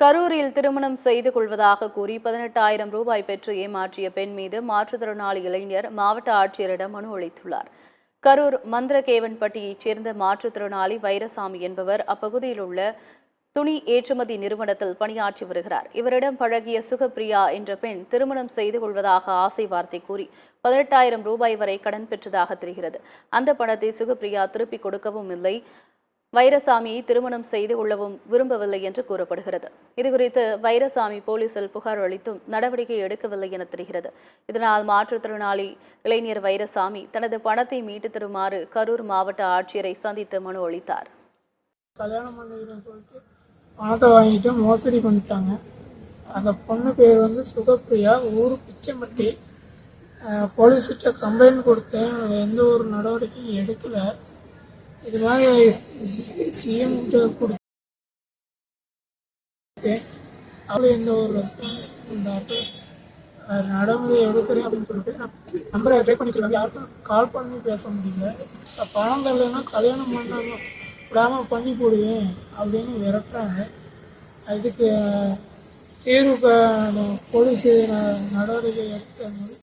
கரூரில் திருமணம் செய்து கொள்வதாக கூறி 18,000 ரூபாய் பெற்று ஏமாற்றிய பெண் மீது மாற்றுத்திறனாளி இளைஞர் மாவட்ட ஆட்சியரிடம் மனு அளித்துள்ளார். கரூர் மந்திரகேவன்பட்டியைச் சேர்ந்த மாற்றுத்திறனாளி வைரசாமி என்பவர் அப்பகுதியில் உள்ள துணி ஏற்றுமதி நிறுவனத்தில் பணியாற்றி வருகிறார். இவரிடம் பழகிய சுகப்பிரியா என்ற பெண் திருமணம் செய்து கொள்வதாக ஆசை வார்த்தை கூறி 18,000 ரூபாய் வரை கடன் பெற்றதாக தெரிகிறது. அந்த பணத்தை சுகப்பிரியா திருப்பிக் கொடுக்கவும் இல்லை, வைரசாமியை திருமணம் செய்து கொள்ளவும் விரும்பவில்லை என்று கூறப்படுகிறது. இதுகுறித்து வைரசாமி போலீசில் புகார் அளித்தும் நடவடிக்கை எடுக்கவில்லை என தெரிகிறது. இதனால் மாற்றுத்திறனாளி இளைஞர் வைரசாமி தனது பணத்தை மீட்டு தருமாறு கரூர் மாவட்ட ஆட்சியரை சந்தித்து மனு அளித்தார். கல்யாணம் பண்ணிக்கிறேன்னு சொல்லிட்டு பணத்தை வாங்கிட்டு மோசடி பண்ணிட்டாங்க. அந்த பொண்ணு பேர் சுகப்பிரியா, ஊர் பிச்சைமட்டி. போலீஸ்கிட்ட கம்ப்ளைண்ட் கொடுத்தேன், எந்த ஒரு நடவடிக்கையும் எடுக்கலை. இது மாதிரி சிஎம் கொடுத்தேன், அவளும் எந்த ஒரு ரெஸ்பான்ஸ் நடைமுறை எடுக்கிறேன் அப்படின்னு சொல்லிட்டு நம்பரை ட்ரை பண்ணிக்கிறாங்க. யாருக்கும் கால் பண்ணி பேச முடியல. பணம் தரலைன்னா கல்யாணம் பண்ணாமல் விடாமல் பண்ணி போடுவேன் அப்படின்னு விரட்டுறாங்க. அதுக்கு தீர்வு போலீஸ் நடவடிக்கை எடுக்க